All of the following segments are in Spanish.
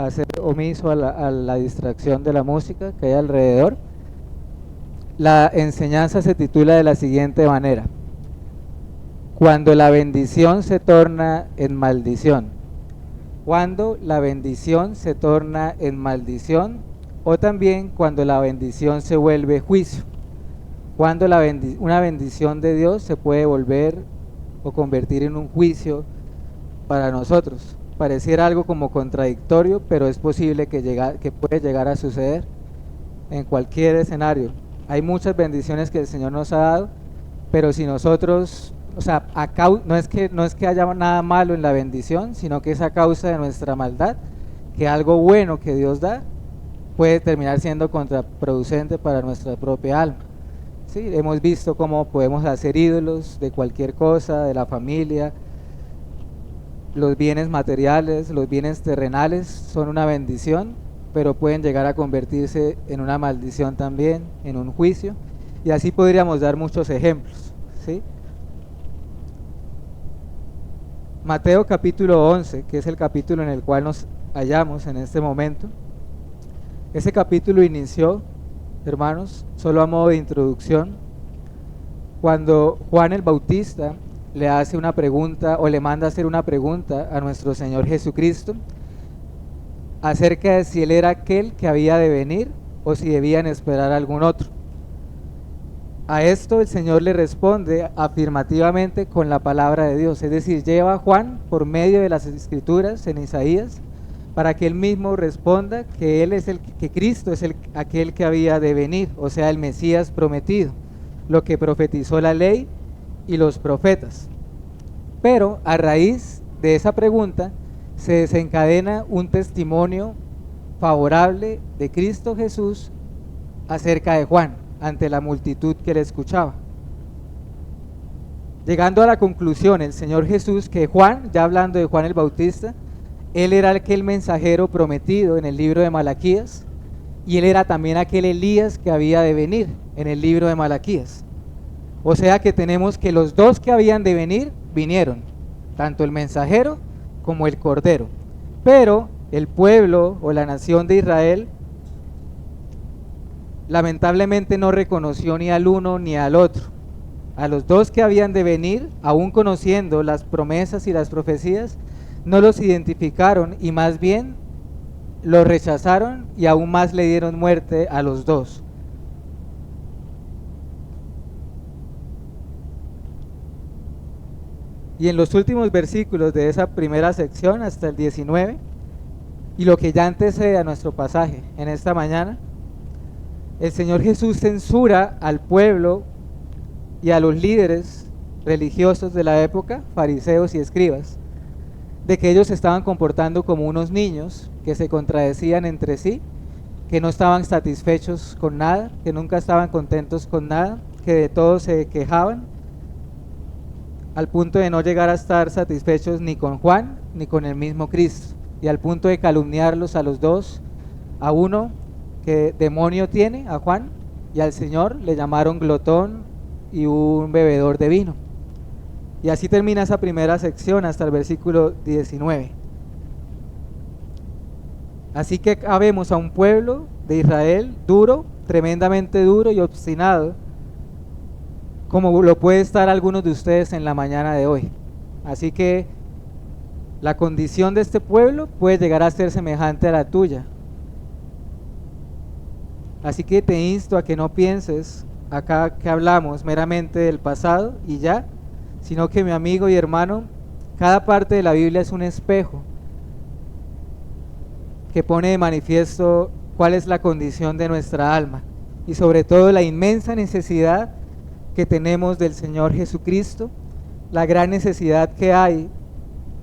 hacer omiso a la distracción de la música que hay alrededor. La enseñanza se titula de la siguiente manera: cuando la bendición se torna en maldición. Cuando la bendición se torna en maldición, o también cuando la bendición se vuelve juicio. Cuando una bendición de Dios se puede volver o convertir en un juicio para nosotros. Pareciera algo como contradictorio, pero es posible que puede llegar a suceder en cualquier escenario. Hay muchas bendiciones que el Señor nos ha dado, pero si nosotros, o sea, no es que haya nada malo en la bendición, sino que es a causa de nuestra maldad, que algo bueno que Dios da puede terminar siendo contraproducente para nuestra propia alma. Sí, hemos visto cómo podemos hacer ídolos de cualquier cosa, de la familia. Los bienes materiales, los bienes terrenales son una bendición, pero pueden llegar a convertirse en una maldición también, en un juicio. Y así podríamos dar muchos ejemplos, ¿sí? Mateo capítulo 11, que es el capítulo en el cual nos hallamos en este momento. Ese capítulo inició, hermanos, solo a modo de introducción, cuando Juan el Bautista le hace una pregunta o le manda hacer una pregunta a nuestro Señor Jesucristo acerca de si Él era aquel que había de venir o si debían esperar a algún otro. A esto el Señor le responde afirmativamente con la palabra de Dios, es decir, lleva a Juan por medio de las Escrituras en Isaías para que él mismo responda que que Cristo es aquel que había de venir, o sea, el Mesías prometido, lo que profetizó la ley y los profetas. Pero a raíz de esa pregunta se desencadena un testimonio favorable de Cristo Jesús acerca de Juan ante la multitud que le escuchaba. Llegando a la conclusión el Señor Jesús que Juan, ya hablando de Juan el Bautista, él era aquel mensajero prometido en el libro de Malaquías, y él era también aquel Elías que había de venir en el libro de Malaquías. O sea que tenemos que los dos que habían de venir, vinieron, tanto el mensajero como el cordero. Pero el pueblo o la nación de Israel lamentablemente no reconoció ni al uno ni al otro. A los dos que habían de venir, aún conociendo las promesas y las profecías, no los identificaron y más bien los rechazaron y aún más le dieron muerte a los dos. Y en los últimos versículos de esa primera sección hasta el 19, y lo que ya antecede a nuestro pasaje en esta mañana, el Señor Jesús censura al pueblo y a los líderes religiosos de la época, fariseos y escribas, de que ellos se estaban comportando como unos niños que se contradecían entre sí, que no estaban satisfechos con nada, que nunca estaban contentos con nada, que de todo se quejaban, al punto de no llegar a estar satisfechos ni con Juan ni con el mismo Cristo, y al punto de calumniarlos a los dos, a uno que demonio tiene, a Juan, y al Señor le llamaron glotón y un bebedor de vino. Y así termina esa primera sección hasta el versículo 19. Así que acá vemos a un pueblo de Israel duro, tremendamente duro y obstinado, como lo puede estar algunos de ustedes en la mañana de hoy. Así que la condición de este pueblo puede llegar a ser semejante a la tuya. Así que te insto a que no pienses acá que hablamos meramente del pasado y ya, sino que mi amigo y hermano, cada parte de la Biblia es un espejo que pone de manifiesto cuál es la condición de nuestra alma y sobre todo la inmensa necesidad que tenemos del Señor Jesucristo, la gran necesidad que hay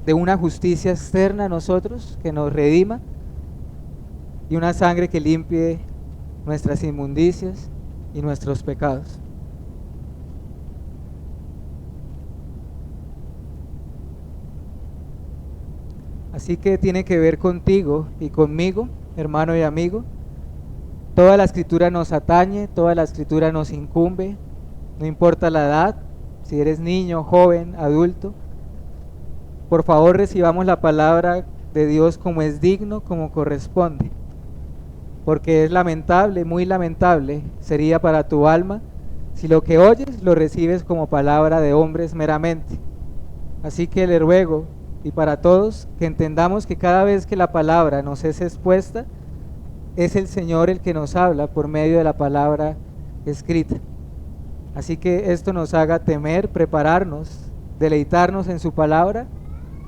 de una justicia externa a nosotros que nos redima y una sangre que limpie nuestras inmundicias y nuestros pecados. Así que tiene que ver contigo y conmigo, hermano y amigo. Toda la escritura nos atañe, toda la escritura nos incumbe, no importa la edad, si eres niño, joven, adulto. Por favor, recibamos la palabra de Dios como es digno, como corresponde. Porque es lamentable, muy lamentable sería para tu alma si lo que oyes lo recibes como palabra de hombres meramente. Así que le ruego, y para todos, que entendamos que cada vez que la palabra nos es expuesta, es el Señor el que nos habla por medio de la palabra escrita. Así que esto nos haga temer, prepararnos, deleitarnos en su palabra,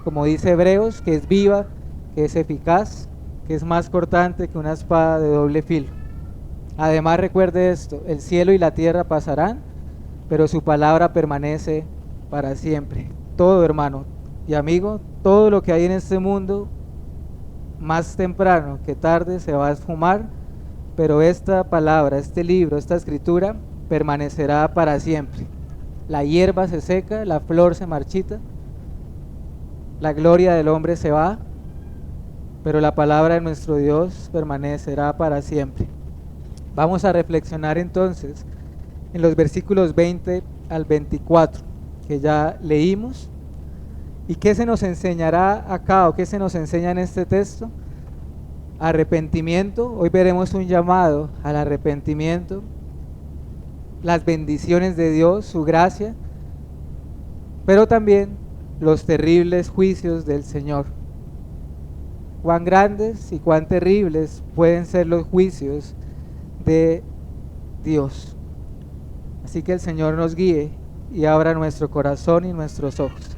como dice Hebreos, que es viva, que es eficaz, que es más cortante que una espada de doble filo. Además, recuerde esto: el cielo y la tierra pasarán, pero su palabra permanece para siempre. Todo, hermano y amigo, todo lo que hay en este mundo, más temprano que tarde se va a esfumar, pero esta palabra, este libro, esta escritura permanecerá para siempre. La hierba se seca, la flor se marchita, la gloria del hombre se va, pero la palabra de nuestro Dios permanecerá para siempre. Vamos a reflexionar entonces en los versículos 20 al 24 que ya leímos. ¿Y qué se nos enseñará acá, o qué se nos enseña en este texto? Arrepentimiento. Hoy veremos un llamado al arrepentimiento, las bendiciones de Dios, su gracia, pero también los terribles juicios del Señor. Cuán grandes y cuán terribles pueden ser los juicios de Dios. Así que el Señor nos guíe y abra nuestro corazón y nuestros ojos.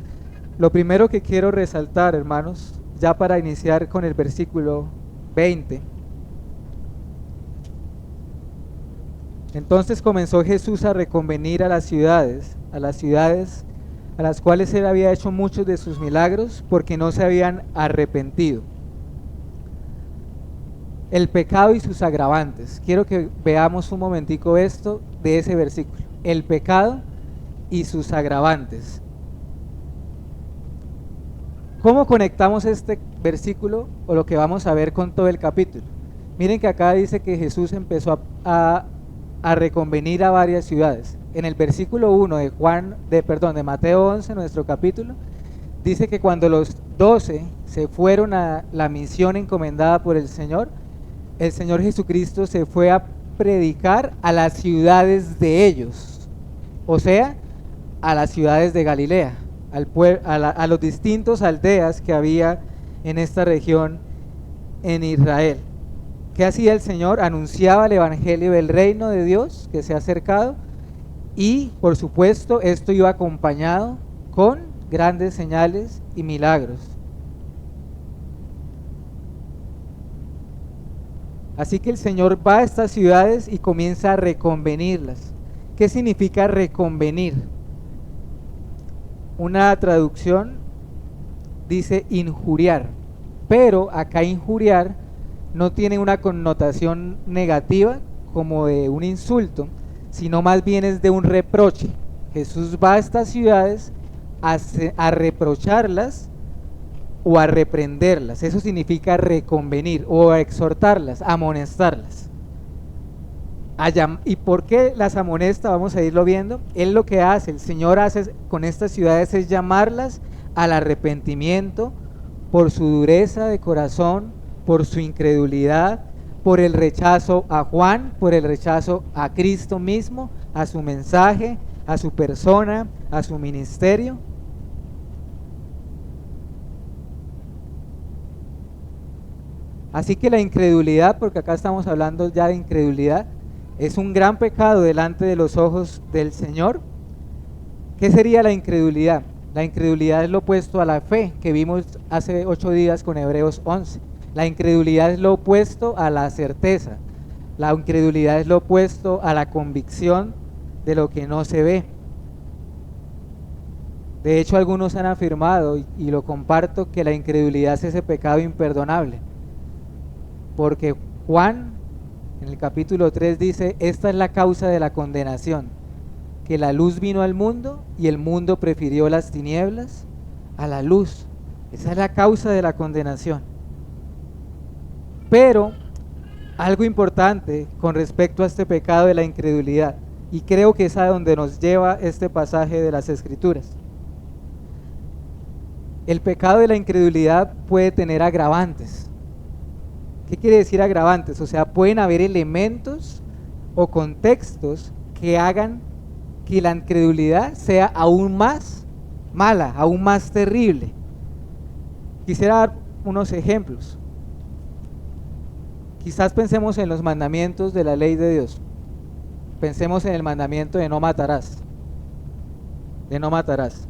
Lo primero que quiero resaltar, hermanos, ya para iniciar con el versículo 20. Entonces comenzó Jesús a reconvenir a las ciudades a las cuales él había hecho muchos de sus milagros, porque no se habían arrepentido. El pecado y sus agravantes. Quiero que veamos un momentico esto de ese versículo. El pecado y sus agravantes. ¿Cómo conectamos este versículo o lo que vamos a ver con todo el capítulo? Miren que acá dice que Jesús empezó a reconvenir a varias ciudades. En el versículo 1 de Mateo 11, nuestro capítulo, dice que cuando los 12 se fueron a la misión encomendada por el Señor Jesucristo se fue a predicar a las ciudades de ellos, o sea, a las ciudades de Galilea, a los distintos aldeas que había en esta región en Israel. ¿Qué hacía el Señor? Anunciaba el evangelio del reino de Dios que se ha acercado, y por supuesto esto iba acompañado con grandes señales y milagros. Así que el Señor va a estas ciudades y comienza a reconvenirlas. ¿Qué significa reconvenir? Una traducción dice injuriar, pero acá injuriar no tiene una connotación negativa como de un insulto, sino más bien es de un reproche. Jesús va a estas ciudades a reprocharlas o a reprenderlas. Eso significa reconvenir, o a exhortarlas, a amonestarlas. ¿Y por qué las amonesta? Vamos a irlo viendo. Él lo que hace, el Señor hace con estas ciudades es llamarlas al arrepentimiento por su dureza de corazón, por su incredulidad, por el rechazo a Juan, por el rechazo a Cristo mismo, a su mensaje, a su persona, a su ministerio. Así que la incredulidad, porque acá estamos hablando ya de incredulidad, es un gran pecado delante de los ojos del Señor. ¿Qué sería la incredulidad? La incredulidad es lo opuesto a la fe, que vimos hace 8 días con Hebreos 11. La incredulidad es lo opuesto a la certeza. La incredulidad es lo opuesto a la convicción de lo que no se ve. De hecho, algunos han afirmado, y lo comparto, que la incredulidad es ese pecado imperdonable. Porque Juan, en el capítulo 3, dice: esta es la causa de la condenación, que la luz vino al mundo y el mundo prefirió las tinieblas a la luz. Esa es la causa de la condenación. Pero algo importante con respecto a este pecado de la incredulidad, y creo que es a donde nos lleva este pasaje de las Escrituras. el pecado de la incredulidad puede tener agravantes. ¿Qué quiere decir agravantes? O sea, pueden haber elementos o contextos que hagan que la incredulidad sea aún más mala, aún más terrible. Quisiera dar unos ejemplos. Quizás pensemos en los mandamientos de la ley de Dios. Pensemos en el mandamiento de no matarás. De no matarás.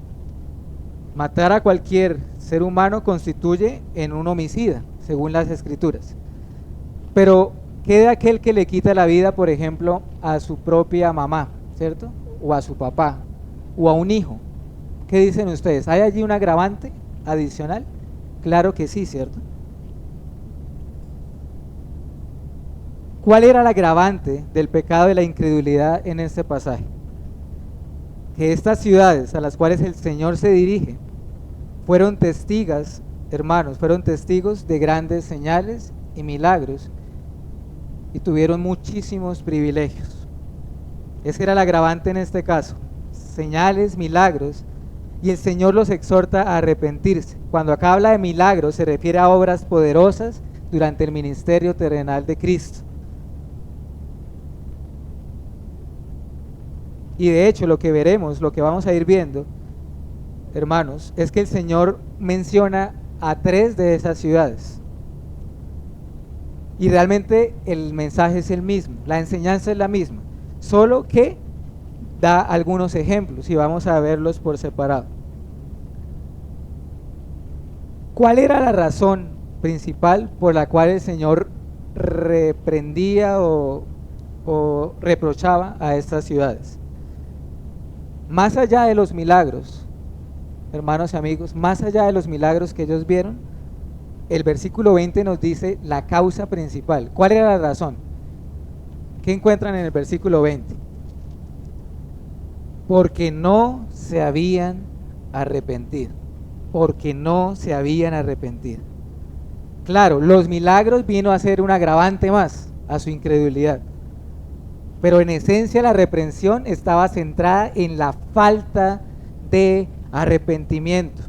Matar a cualquier ser humano constituye en un homicida, según las escrituras. Pero, ¿qué de aquel que le quita la vida, por ejemplo, a su propia mamá, ¿cierto? O a su papá, o a un hijo? ¿Qué dicen ustedes? ¿Hay allí un agravante adicional? Claro que sí, ¿cierto? ¿Cuál era el agravante del pecado de la incredulidad en este pasaje? Que estas ciudades a las cuales el Señor se dirige fueron testigas, hermanos, fueron testigos de grandes señales y milagros y tuvieron muchísimos privilegios. Ese era el agravante en este caso, señales, milagros, y el Señor los exhorta a arrepentirse. Cuando acá habla de milagros se refiere a obras poderosas durante el ministerio terrenal de Cristo. Y de hecho lo que veremos, lo que vamos a ir viendo, hermanos, es que el Señor menciona a 3 de esas ciudades. Y realmente el mensaje es el mismo, la enseñanza es la misma, solo que da algunos ejemplos y vamos a verlos por separado. ¿Cuál era la razón principal por la cual el Señor reprendía o reprochaba a estas ciudades? Más allá de los milagros, hermanos y amigos, más allá de los milagros que ellos vieron, el versículo 20 nos dice la causa principal. ¿Cuál era la razón? ¿Qué encuentran en el versículo 20? Porque no se habían arrepentido. Porque no se habían arrepentido. Claro, los milagros vino a ser un agravante más a su incredulidad. Pero en esencia la reprensión estaba centrada en la falta de arrepentimiento.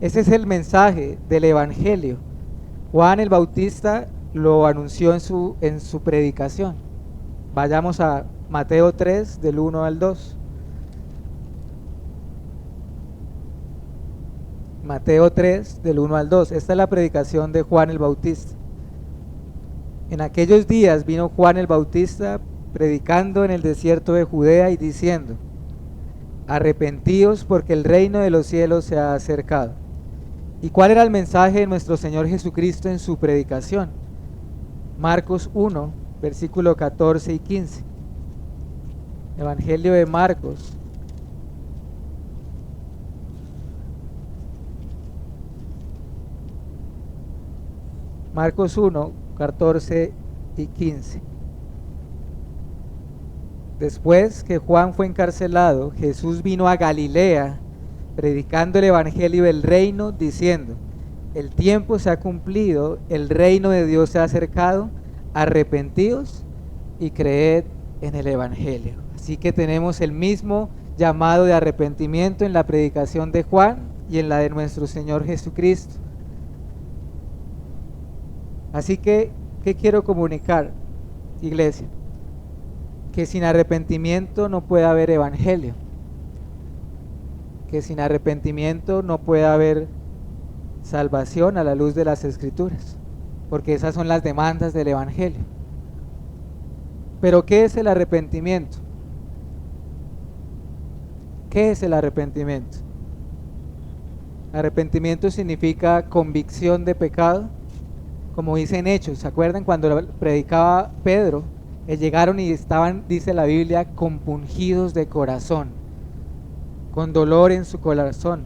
Ese es el mensaje del Evangelio. Juan el Bautista lo anunció en su predicación. Vayamos a Mateo 3, del 1 al 2. Mateo 3, del 1 al 2. Esta es la predicación de Juan el Bautista. En aquellos días vino Juan el Bautista predicando en el desierto de Judea y diciendo: arrepentíos porque el reino de los cielos se ha acercado. ¿Y cuál era el mensaje de nuestro Señor Jesucristo en su predicación? Marcos 1, versículo 14 y 15. Evangelio de Marcos. Marcos 1, 14 y 15. Después que Juan fue encarcelado, Jesús vino a Galilea, predicando el evangelio del reino, diciendo: el tiempo se ha cumplido, el reino de Dios se ha acercado, arrepentíos y creed en el evangelio. Así que tenemos el mismo llamado de arrepentimiento en la predicación de Juan y en la de nuestro Señor Jesucristo. Así que, ¿qué quiero comunicar, iglesia? Que sin arrepentimiento no puede haber evangelio, que sin arrepentimiento no puede haber salvación a la luz de las Escrituras, porque esas son las demandas del evangelio. Pero ¿qué es el arrepentimiento? ¿Qué es el arrepentimiento? Arrepentimiento significa convicción de pecado, como dice en Hechos. ¿Se acuerdan cuando predicaba Pedro? Llegaron y estaban, dice la Biblia, compungidos de corazón, con dolor en su corazón.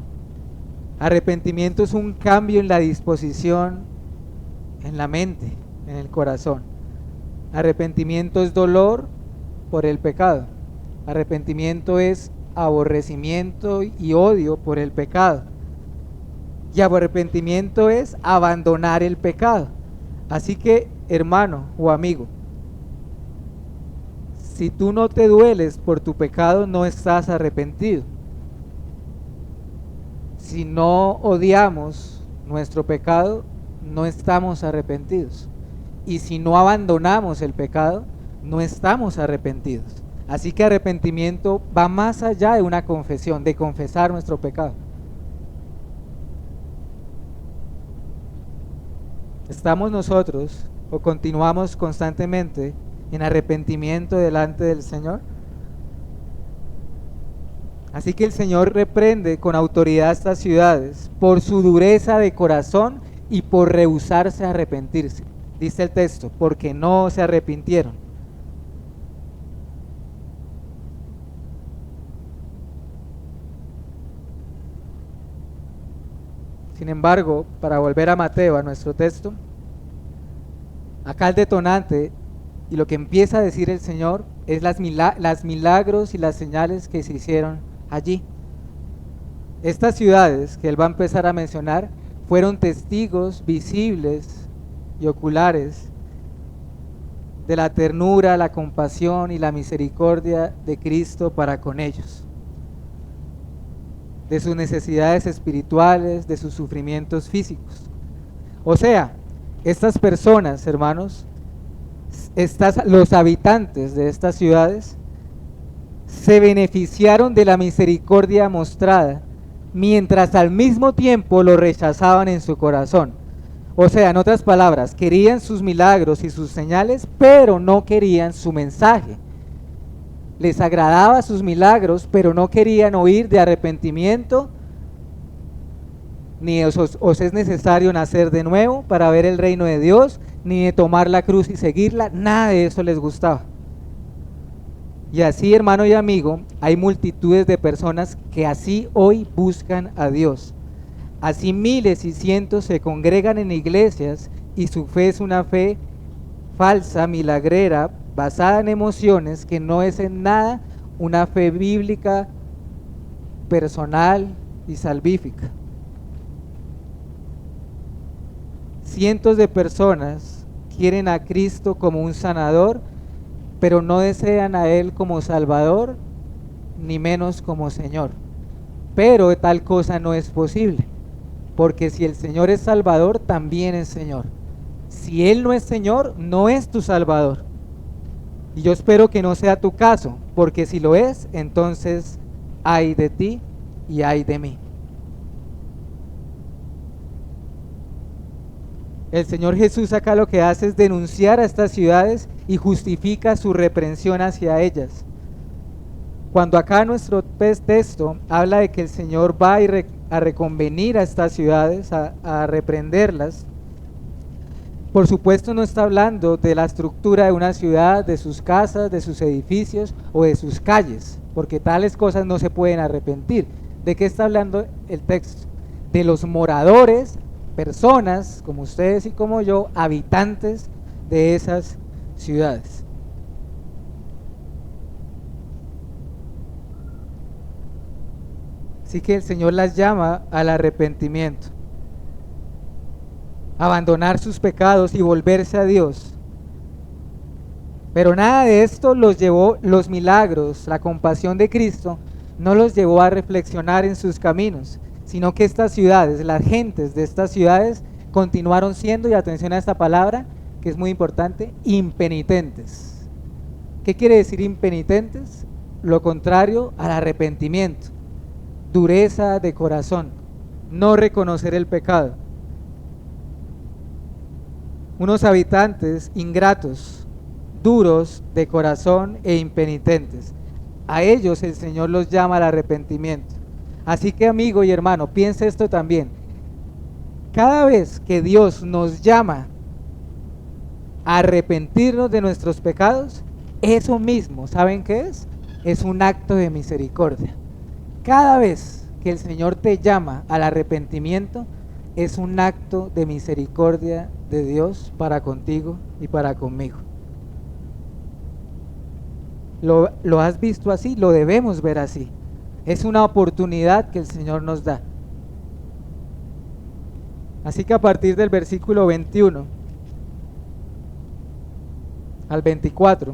Arrepentimiento es un cambio en la disposición, en la mente, en el corazón. Arrepentimiento es dolor por el pecado. Arrepentimiento es aborrecimiento y odio por el pecado. Y arrepentimiento es abandonar el pecado. Así que, hermano o amigo, si tú no te dueles por tu pecado, no estás arrepentido. si no odiamos nuestro pecado, no estamos arrepentidos. Y si no abandonamos el pecado, no estamos arrepentidos. Así que arrepentimiento va más allá de una confesión, de confesar nuestro pecado. ¿Estamos nosotros o continuamos constantemente en arrepentimiento delante del Señor? Así que el Señor reprende con autoridad a estas ciudades por su dureza de corazón y por rehusarse a arrepentirse. Dice el texto, porque no se arrepintieron. Sin embargo, para volver a Mateo, a nuestro texto, acá el detonante y lo que empieza a decir el Señor es las milagros y las señales que se hicieron allí. Estas ciudades que Él va a empezar a mencionar fueron testigos visibles y oculares de la ternura, la compasión y la misericordia de Cristo para con ellos, de sus necesidades espirituales, de sus sufrimientos físicos. O sea, estas personas, hermanos, los habitantes de estas ciudades se beneficiaron de la misericordia mostrada, mientras al mismo tiempo lo rechazaban en su corazón. O sea, en otras palabras, querían sus milagros y sus señales, pero no querían su mensaje. Les agradaba sus milagros, pero no querían oír de arrepentimiento, ni os es necesario nacer de nuevo para ver el reino de Dios, ni de tomar la cruz y seguirla. Nada de eso les gustaba. Y así, hermano y amigo, hay multitudes de personas que así hoy buscan a Dios. Así miles y cientos se congregan en iglesias y su fe es una fe falsa, milagrera, basada en emociones, que no es en nada una fe bíblica, personal y salvífica. Cientos de personas quieren a Cristo como un sanador, pero no desean a Él como Salvador, ni menos como Señor. Pero tal cosa no es posible, porque si el Señor es Salvador, también es Señor. Si Él no es Señor, no es tu Salvador. Y yo espero que no sea tu caso, porque si lo es, entonces ay de ti y ay de mí. El Señor Jesús acá lo que hace es denunciar a estas ciudades y justifica su reprensión hacia ellas. Cuando acá nuestro texto habla de que el Señor va a reconvenir a estas ciudades, a reprenderlas, por supuesto no está hablando de la estructura de una ciudad, de sus casas, de sus edificios o de sus calles, porque tales cosas no se pueden arrepentir. ¿De qué está hablando el texto? De los moradores, personas como ustedes y como yo, habitantes de esas ciudades. Así que el Señor las llama al arrepentimiento, abandonar sus pecados y volverse a Dios. Pero nada de esto los llevó, los milagros, la compasión de Cristo, no los llevó a reflexionar en sus caminos, sino que estas ciudades, las gentes de estas ciudades continuaron siendo, y atención a esta palabra, que es muy importante, impenitentes. ¿Qué quiere decir impenitentes? Lo contrario al arrepentimiento, dureza de corazón, no reconocer el pecado. Unos habitantes ingratos, duros de corazón e impenitentes. A ellos el Señor los llama al arrepentimiento. Así que, amigo y hermano, piense esto también. Cada vez que Dios nos llama a arrepentirnos de nuestros pecados, eso mismo, ¿saben qué es? Es un acto de misericordia. Cada vez que el Señor te llama al arrepentimiento, es un acto de misericordia de Dios para contigo y para conmigo. ¿Lo has visto así? Lo debemos ver así. Es una oportunidad que el Señor nos da. Así que a partir del versículo 21 al 24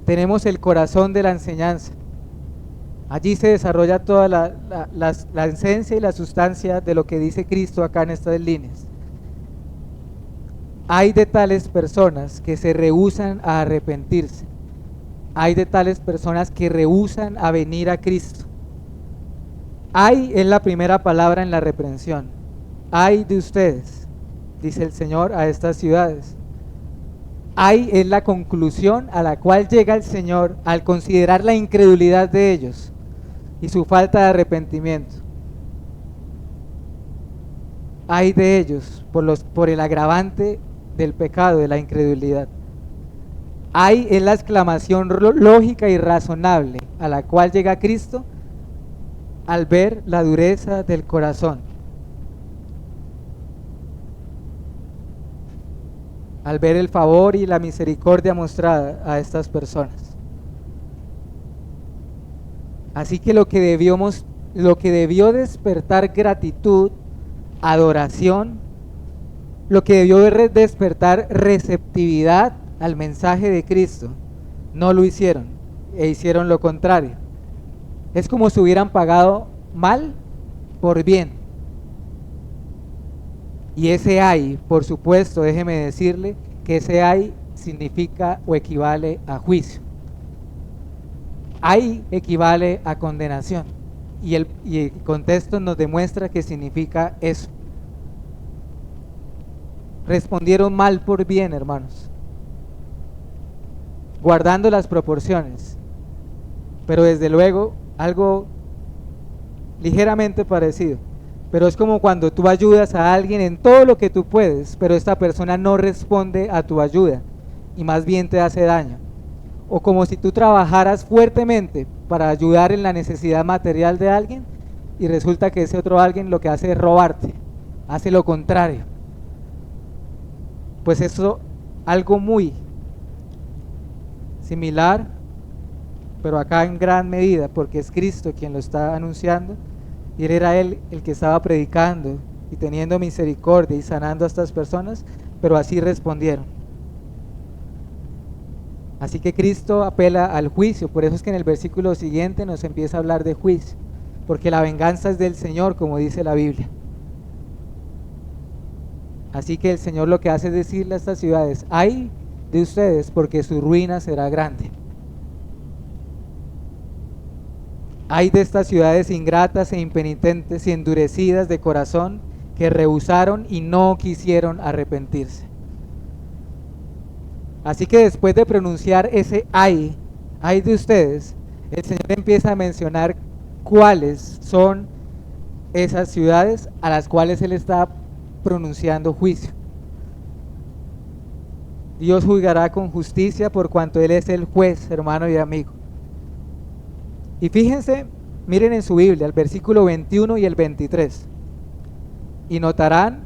tenemos el corazón de la enseñanza. Allí se desarrolla toda la esencia y la sustancia de lo que dice Cristo acá en estas líneas. Hay de tales personas que se rehúsan a arrepentirse. Hay de tales personas que rehúsan a venir a Cristo. Hay es la primera palabra en la reprensión. Hay de ustedes, dice el Señor a estas ciudades. Hay es la conclusión a la cual llega el Señor al considerar la incredulidad de ellos y su falta de arrepentimiento. Hay de ellos por el agravante del pecado, de la incredulidad. Hay es la exclamación lógica y razonable a la cual llega Cristo al ver la dureza del corazón, al ver el favor y la misericordia mostrada a estas personas. Así que lo que debió despertar gratitud, adoración, lo que debió despertar receptividad al mensaje de Cristo, no lo hicieron, e hicieron lo contrario. Es como si hubieran pagado mal por bien. Y ese hay, por supuesto, déjeme decirle que ese hay significa o equivale a juicio. Hay equivale a condenación. Y el contexto nos demuestra que significa eso. Respondieron mal por bien, hermanos, guardando las proporciones, pero desde luego algo ligeramente parecido. Pero es como cuando tú ayudas a alguien en todo lo que tú puedes, pero esta persona no responde a tu ayuda y más bien te hace daño. O como si tú trabajaras fuertemente para ayudar en la necesidad material de alguien y resulta que ese otro alguien lo que hace es robarte, hace lo contrario. Pues eso, algo muy similar, pero acá en gran medida, porque es Cristo quien lo está anunciando, y era Él el que estaba predicando y teniendo misericordia y sanando a estas personas, pero así respondieron. Así que Cristo apela al juicio, por eso es que en el versículo siguiente nos empieza a hablar de juicio, porque la venganza es del Señor, como dice la Biblia. Así que el Señor lo que hace es decirle a estas ciudades: ay de ustedes, porque su ruina será grande. Ay de estas ciudades ingratas e impenitentes y endurecidas de corazón, que rehusaron y no quisieron arrepentirse. Así que después de pronunciar ese ay de ustedes, el Señor empieza a mencionar cuáles son esas ciudades a las cuales Él está pronunciando juicio. Dios juzgará con justicia por cuanto Él es el juez, hermano y amigo. Y fíjense, miren en su Biblia el versículo 21 y el 23. Y notarán,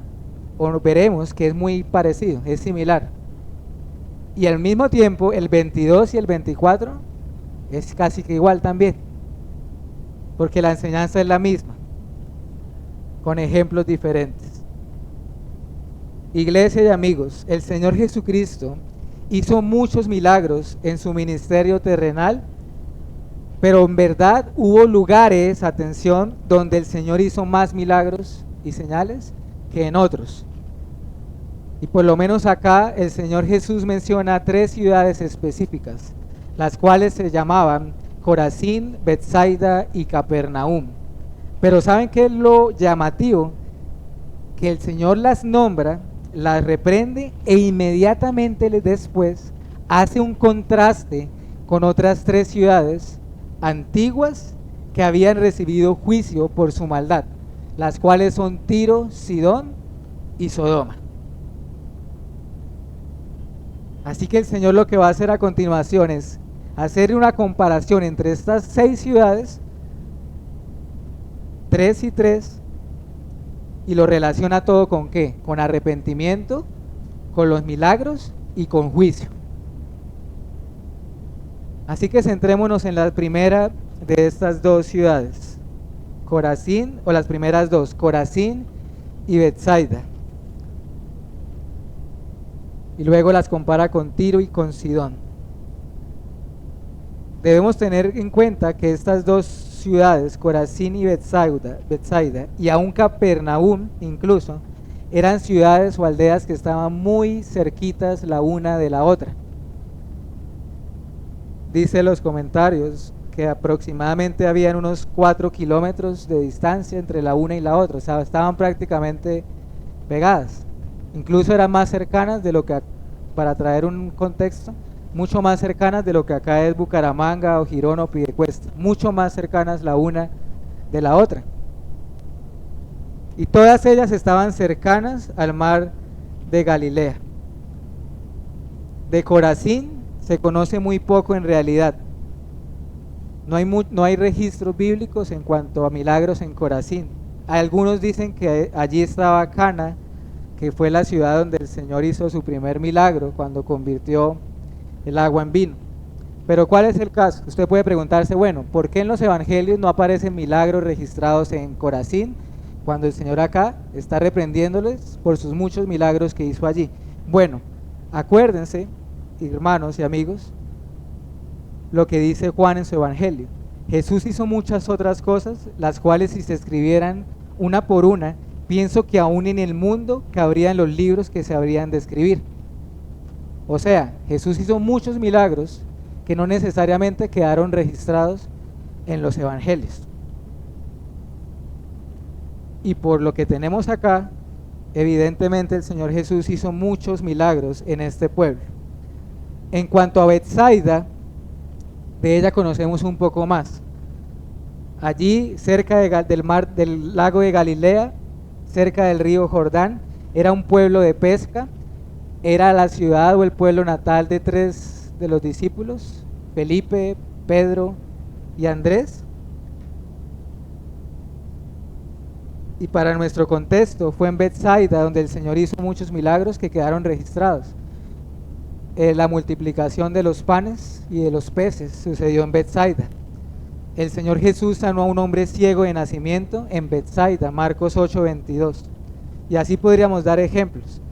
o veremos que es muy parecido, es similar. Y al mismo tiempo el 22 y el 24 es casi que igual también, porque la enseñanza es la misma, con ejemplos diferentes. Iglesia y amigos, el Señor Jesucristo hizo muchos milagros en su ministerio terrenal, pero en verdad hubo lugares, atención, donde el Señor hizo más milagros y señales que en otros. Y por lo menos acá el Señor Jesús menciona 3 ciudades específicas, las cuales se llamaban Corazín, Betsaida y Capernaum. Pero ¿saben qué es lo llamativo? Que el Señor las nombra, las reprende e inmediatamente después hace un contraste con otras 3 ciudades antiguas que habían recibido juicio por su maldad, las cuales son Tiro, Sidón y Sodoma. Así que el Señor lo que va a hacer a continuación es hacer una comparación entre estas 6 ciudades, 3 y 3, y lo relaciona todo con ¿qué? Con arrepentimiento, con los milagros y con juicio. Así que centrémonos en la primera de estas 2 ciudades, Corazín, o las primeras 2, Corazín y Betsaida. Y luego las compara con Tiro y con Sidón. Debemos tener en cuenta que estas 2 ciudades, Corazín y Betsaida, y aún Capernaum incluso, eran ciudades o aldeas que estaban muy cerquitas la una de la otra. Dice los comentarios que aproximadamente habían unos 4 kilómetros de distancia entre la una y la otra, o sea, estaban prácticamente pegadas. Incluso eran más cercanas de lo que, para traer un contexto, mucho más cercanas de lo que acá es Bucaramanga o Girón o Piedecuesta, mucho más cercanas la una de la otra. Y todas ellas estaban cercanas al mar de Galilea. De Corazín se conoce muy poco en realidad. No hay registros bíblicos en cuanto a milagros en Corazín. Algunos dicen que allí estaba Cana, que fue la ciudad donde el Señor hizo su primer milagro cuando convirtió el agua en vino. Pero ¿cuál es el caso? Usted puede preguntarse, bueno, ¿por qué en los evangelios no aparecen milagros registrados en Corazín cuando el Señor acá está reprendiéndoles por sus muchos milagros que hizo allí? Bueno, acuérdense, hermanos y amigos, lo que dice Juan en su evangelio. Jesús hizo muchas otras cosas, las cuales si se escribieran una por una, pienso que aún en el mundo cabrían los libros que se habrían de escribir. O sea, Jesús hizo muchos milagros que no necesariamente quedaron registrados en los evangelios. Y por lo que tenemos acá, evidentemente el Señor Jesús hizo muchos milagros en este pueblo. En cuanto a Betsaida, de ella conocemos un poco más. Allí, cerca del lago de Galilea, cerca del río Jordán, era un pueblo de pesca. Era la ciudad o el pueblo natal de 3 de los discípulos, Felipe, Pedro y Andrés. Y para nuestro contexto fue en Betsaida donde el Señor hizo muchos milagros que quedaron registrados. La multiplicación de los panes y de los peces sucedió en Betsaida. El Señor Jesús sanó a un hombre ciego de nacimiento en Betsaida, Marcos 8:22. Y así podríamos dar ejemplos.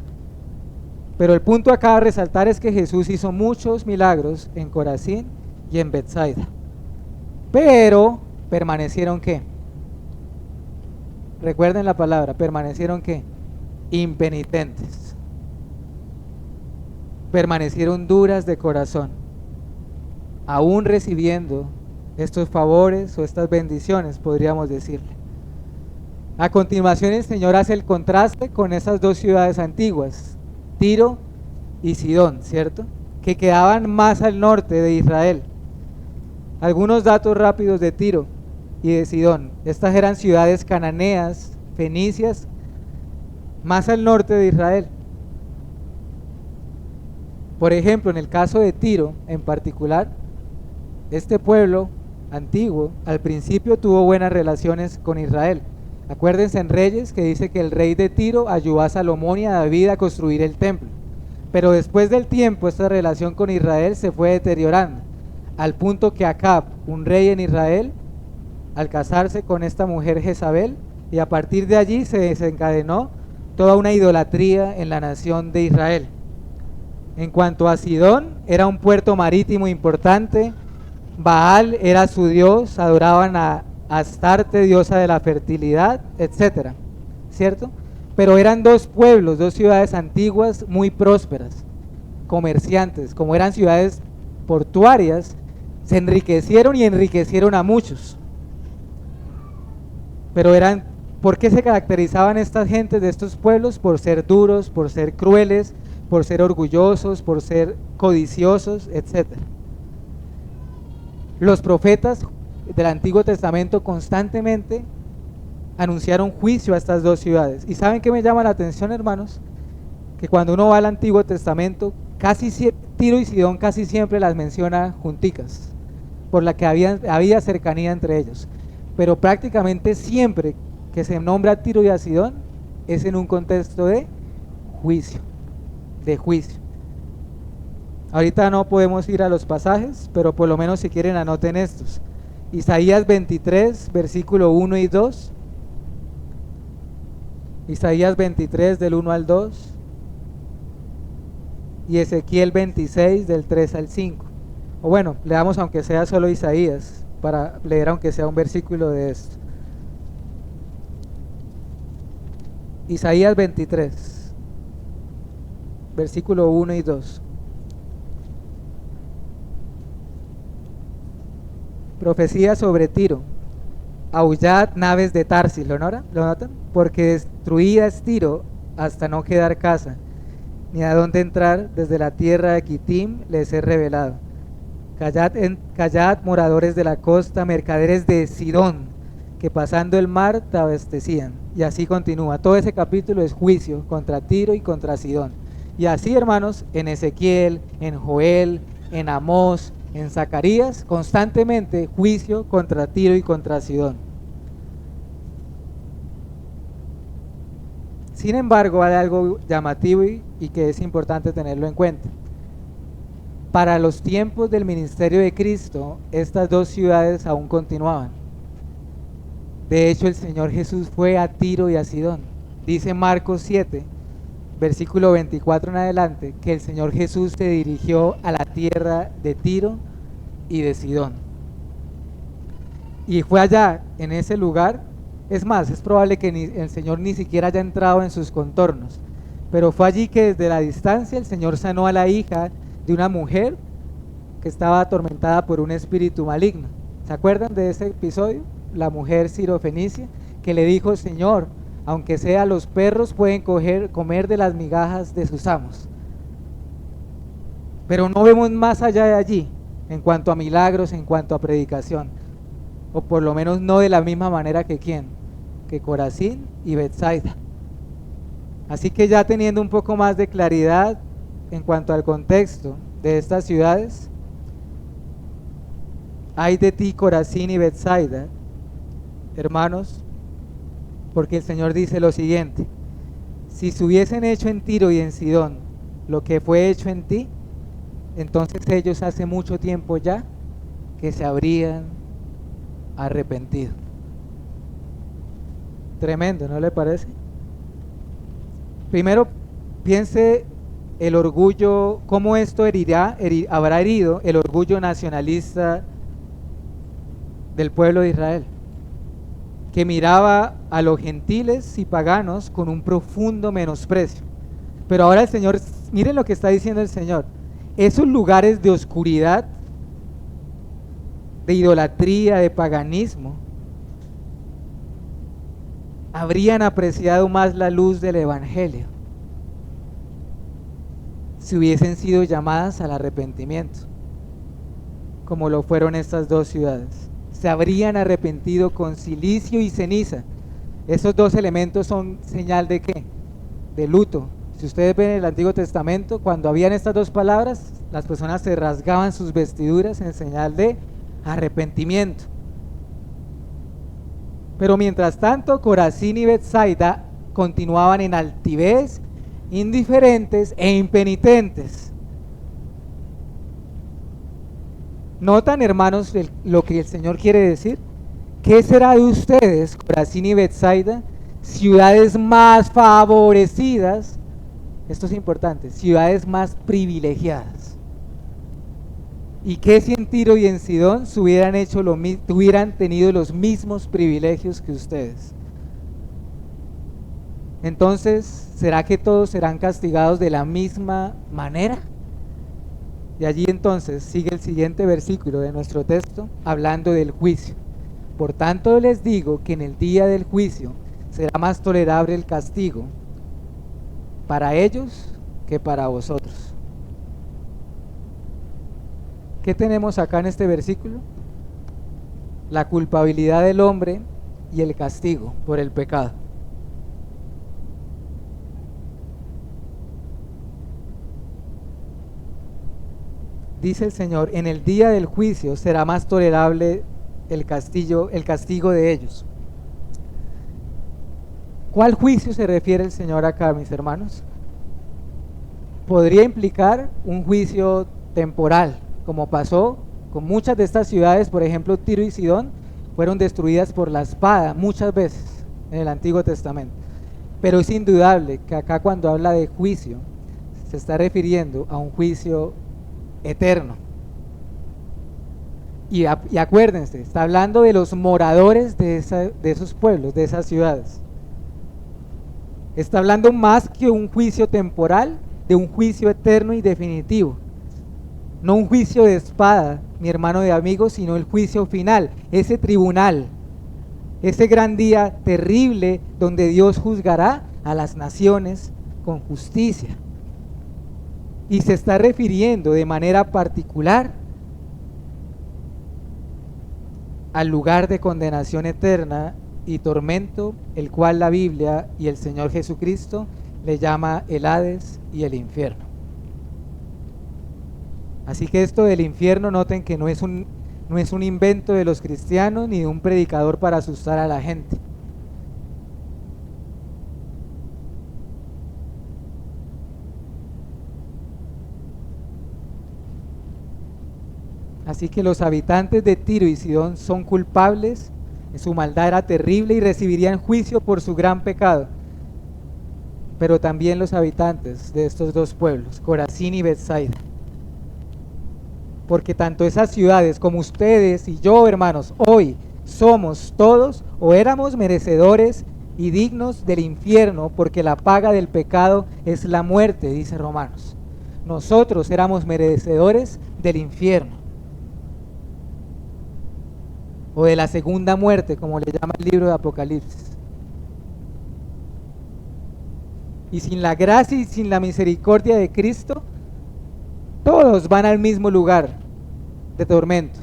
Pero el punto acá a resaltar es que Jesús hizo muchos milagros en Corazín y en Betsaida. Pero permanecieron ¿qué? Recuerden la palabra, permanecieron ¿qué? Impenitentes. Permanecieron duras de corazón, aún recibiendo estos favores o estas bendiciones, podríamos decirle. A continuación el Señor hace el contraste con esas dos ciudades antiguas, Tiro y Sidón, ¿cierto? Que quedaban más al norte de Israel. Algunos datos rápidos de Tiro y de Sidón. Estas eran ciudades cananeas, fenicias, más al norte de Israel. Por ejemplo, en el caso de Tiro en particular, este pueblo antiguo al principio tuvo buenas relaciones con Israel. Acuérdense en Reyes que dice que el rey de Tiro ayudó a Salomón y a David a construir el templo. Pero después del tiempo esta relación con Israel se fue deteriorando, al punto que Acab, un rey en Israel, al casarse con esta mujer Jezabel, y a partir de allí se desencadenó toda una idolatría en la nación de Israel. En cuanto a Sidón, era un puerto marítimo importante. Baal era su dios, adoraban a Astarte, diosa de la fertilidad, etcétera, ¿cierto? Pero eran dos pueblos, dos ciudades antiguas muy prósperas, comerciantes. Como eran ciudades portuarias, se enriquecieron y enriquecieron a muchos. Pero ¿por qué se caracterizaban estas gentes de estos pueblos? Por ser duros, por ser crueles, por ser orgullosos, por ser codiciosos, etcétera. Los profetas del Antiguo Testamento constantemente anunciaron juicio a estas dos ciudades. ¿Y saben qué me llama la atención, hermanos? Que cuando uno va al Antiguo Testamento, Tiro y Sidón casi siempre las menciona junticas, por la que había cercanía entre ellos. Pero prácticamente siempre que se nombra a Tiro y a Sidón es en un contexto de juicio, Ahorita no podemos ir a los pasajes, pero por lo menos si quieren anoten estos. Isaías 23, versículo 1 y 2. Isaías 23 del 1 al 2. Y Ezequiel 26 del 3 al 5. O bueno, leamos aunque sea solo Isaías para leer aunque sea un versículo de esto. Isaías 23, versículo 1 y 2. Profecía sobre Tiro. Aullad naves de Tarsis, ¿lo notan? Porque destruida es Tiro hasta no quedar casa, ni a dónde entrar. Desde la tierra de Quitim les he revelado. Callad, moradores de la costa, mercaderes de Sidón, que pasando el mar te abastecían. Y así continúa. Todo ese capítulo es juicio contra Tiro y contra Sidón. Y así, hermanos, en Ezequiel, en Joel, en Amós, en Zacarías, constantemente juicio contra Tiro y contra Sidón. Sin embargo, hay algo llamativo y que es importante tenerlo en cuenta. Para los tiempos del ministerio de Cristo, estas dos ciudades aún continuaban. De hecho, el Señor Jesús fue a Tiro y a Sidón. Dice Marcos 7, versículo 24 en adelante, que el Señor Jesús se dirigió a la tierra de Tiro y de Sidón. Y fue allá, en ese lugar. Es más, es probable que el Señor ni siquiera haya entrado en sus contornos. Pero fue allí que desde la distancia el Señor sanó a la hija de una mujer que estaba atormentada por un espíritu maligno. ¿Se acuerdan de ese episodio? La mujer sirofenicia que le dijo: Señor, aunque sea los perros pueden comer de las migajas de sus amos. Pero no vemos más allá de allí en cuanto a milagros, en cuanto a predicación, o por lo menos no de la misma manera que que Corazín y Betsaida. Así que ya teniendo un poco más de claridad en cuanto al contexto de estas ciudades, ay de ti, Corazín y Betsaida, hermanos, porque el Señor dice lo siguiente: si se hubiesen hecho en Tiro y en Sidón lo que fue hecho en ti, entonces ellos hace mucho tiempo ya que se habrían arrepentido. Tremendo, ¿no le parece? Primero, piense el orgullo, cómo esto habrá herido el orgullo nacionalista del pueblo de Israel, que miraba a los gentiles y paganos con un profundo menosprecio. Pero ahora el Señor, miren lo que está diciendo el Señor: esos lugares de oscuridad, de idolatría, de paganismo, habrían apreciado más la luz del Evangelio si hubiesen sido llamadas al arrepentimiento, como lo fueron estas dos ciudades. Se habrían arrepentido con cilicio y ceniza. Esos dos elementos son señal de ¿qué? De luto. Si ustedes ven en el Antiguo Testamento, cuando habían estas dos palabras, las personas se rasgaban sus vestiduras en señal de arrepentimiento. Pero mientras tanto, Corazín y Betsaida continuaban en altivez, indiferentes e impenitentes. ¿Notan, hermanos, lo que el Señor quiere decir? ¿Qué será de ustedes, Corazín y Betsaida, ciudades más favorecidas? Esto es importante, ciudades más privilegiadas. ¿Y qué si en Tiro y en Sidón hubieran tenido los mismos privilegios que ustedes? Entonces, ¿será que todos serán castigados de la misma manera? Y allí entonces sigue el siguiente versículo de nuestro texto, hablando del juicio. Por tanto les digo que en el día del juicio será más tolerable el castigo para ellos que para vosotros. ¿Qué tenemos acá en este versículo? La culpabilidad del hombre y el castigo por el pecado. Dice el Señor: en el día del juicio será más tolerable el castigo de ellos. ¿Cuál juicio se refiere el Señor acá, mis hermanos? Podría implicar un juicio temporal, como pasó con muchas de estas ciudades. Por ejemplo, Tiro y Sidón fueron destruidas por la espada muchas veces en el Antiguo Testamento. Pero es indudable que acá, cuando habla de juicio, se está refiriendo a un juicio eterno. Y acuérdense, está hablando de los moradores de esos pueblos, de esas ciudades. Está hablando más que un juicio temporal, de un juicio eterno y definitivo. No un juicio de espada, mi hermano de amigos, sino el juicio final, ese tribunal, ese gran día terrible donde Dios juzgará a las naciones con justicia. Y se está refiriendo de manera particular al lugar de condenación eterna y tormento, el cual la Biblia y el Señor Jesucristo le llama el Hades y el infierno. Así que esto del infierno, noten que no es un invento de los cristianos ni de un predicador para asustar a la gente. Así que los habitantes de Tiro y Sidón son culpables, su maldad era terrible y recibirían juicio por su gran pecado. Pero también los habitantes de estos dos pueblos, Corazín y Betsaida. Porque tanto esas ciudades como ustedes y yo, hermanos, hoy somos todos o éramos merecedores y dignos del infierno, porque la paga del pecado es la muerte, dice Romanos. Nosotros éramos merecedores del infierno, o de la segunda muerte, como le llama el libro de Apocalipsis. Y sin la gracia y sin la misericordia de Cristo, todos van al mismo lugar de tormento,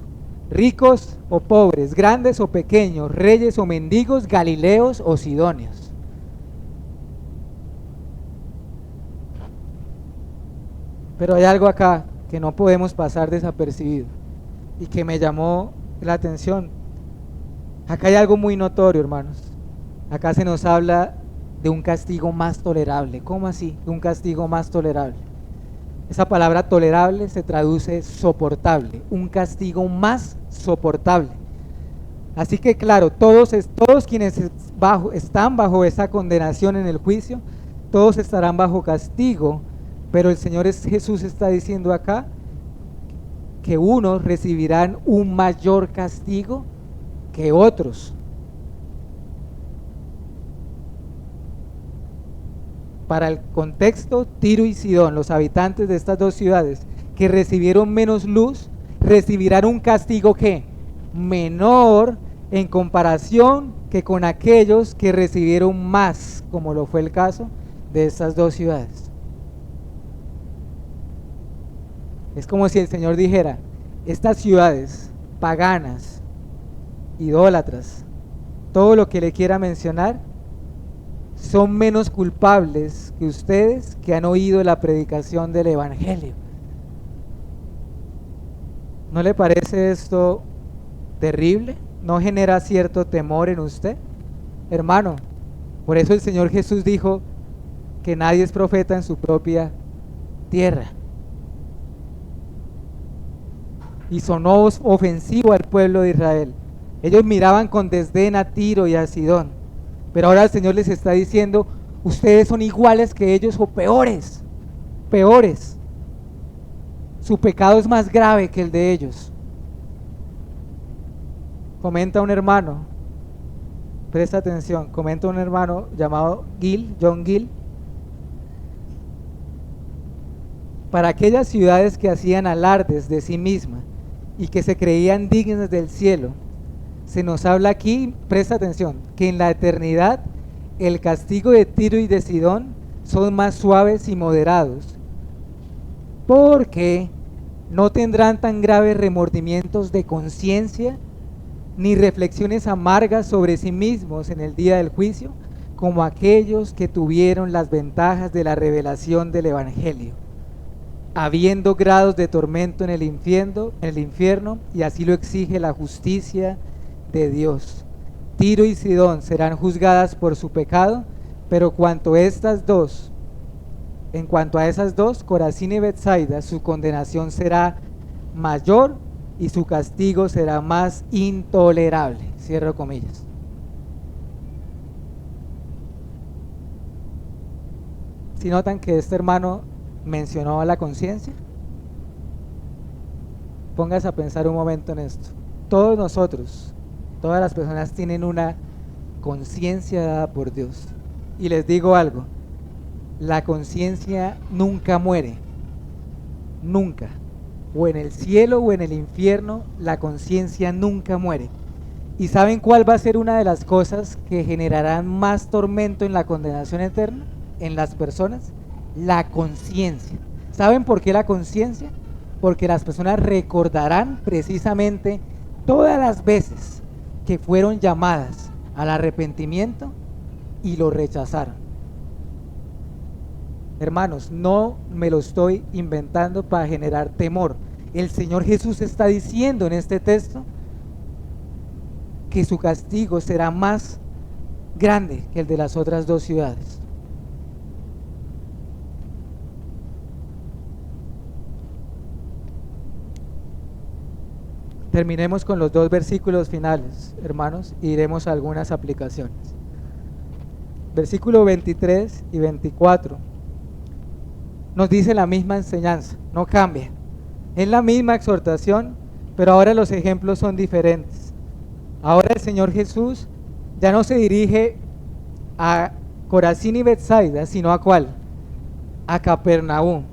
ricos o pobres, grandes o pequeños, reyes o mendigos, galileos o sidonios. Pero hay algo acá que no podemos pasar desapercibido y que me llamó la atención. Acá hay algo muy notorio, hermanos. Acá se nos habla de un castigo más tolerable. ¿Cómo así? De un castigo más tolerable. Esa palabra tolerable se traduce soportable, un castigo más soportable. Así que claro, todos quienes están bajo esa condenación en el juicio, todos estarán bajo castigo, pero el Señor Jesús está diciendo acá que unos recibirán un mayor castigo que otros. Para el contexto, Tiro y Sidón, los habitantes de estas dos ciudades que recibieron menos luz, recibirán un castigo que menor en comparación que con aquellos que recibieron más, como lo fue el caso de estas dos ciudades. Es como si el Señor dijera: estas ciudades paganas, idólatras, todo lo que le quiera mencionar, son menos culpables que ustedes que han oído la predicación del Evangelio. ¿No le parece esto terrible? ¿No genera cierto temor en usted? Hermano, por eso el Señor Jesús dijo que nadie es profeta en su propia tierra. Y sonó ofensivo al pueblo de Israel. Ellos miraban con desdén a Tiro y a Sidón, pero ahora el Señor les está diciendo: ustedes son iguales que ellos o peores, peores. Su pecado es más grave que el de ellos. Comenta un hermano, presta atención, comenta un hermano llamado John Gill: para aquellas ciudades que hacían alardes de sí mismas y que se creían dignas del cielo, se nos habla aquí, presta atención, que en la eternidad el castigo de Tiro y de Sidón son más suaves y moderados, porque no tendrán tan graves remordimientos de conciencia ni reflexiones amargas sobre sí mismos en el día del juicio, como aquellos que tuvieron las ventajas de la revelación del Evangelio, habiendo grados de tormento en el infierno, y así lo exige la justicia de Dios. Tiro y Sidón serán juzgadas por su pecado, pero en cuanto a esas dos, Corazín y Betsaida, su condenación será mayor y su castigo será más intolerable. Cierro comillas. Si notan que este hermano mencionó a la conciencia, Póngase a pensar un momento en esto. Todos nosotros, todas las personas tienen una conciencia dada por Dios. Y les digo algo, la conciencia nunca muere, nunca. O en el cielo o en el infierno, la conciencia nunca muere. ¿Y saben cuál va a ser una de las cosas que generarán más tormento en la condenación eterna en las personas? La conciencia. ¿Saben por qué la conciencia? Porque las personas recordarán precisamente todas las veces que fueron llamadas al arrepentimiento y lo rechazaron. Hermanos, no me lo estoy inventando para generar temor. El Señor Jesús está diciendo en este texto que su castigo será más grande que el de las otras dos ciudades. Terminemos con los dos versículos finales, hermanos, y iremos a algunas aplicaciones. Versículo 23 y 24 nos dice la misma enseñanza, no cambia. Es la misma exhortación, pero ahora los ejemplos son diferentes. Ahora el Señor Jesús ya no se dirige a Corazín y Betsaida, sino ¿a cuál? A Capernaum.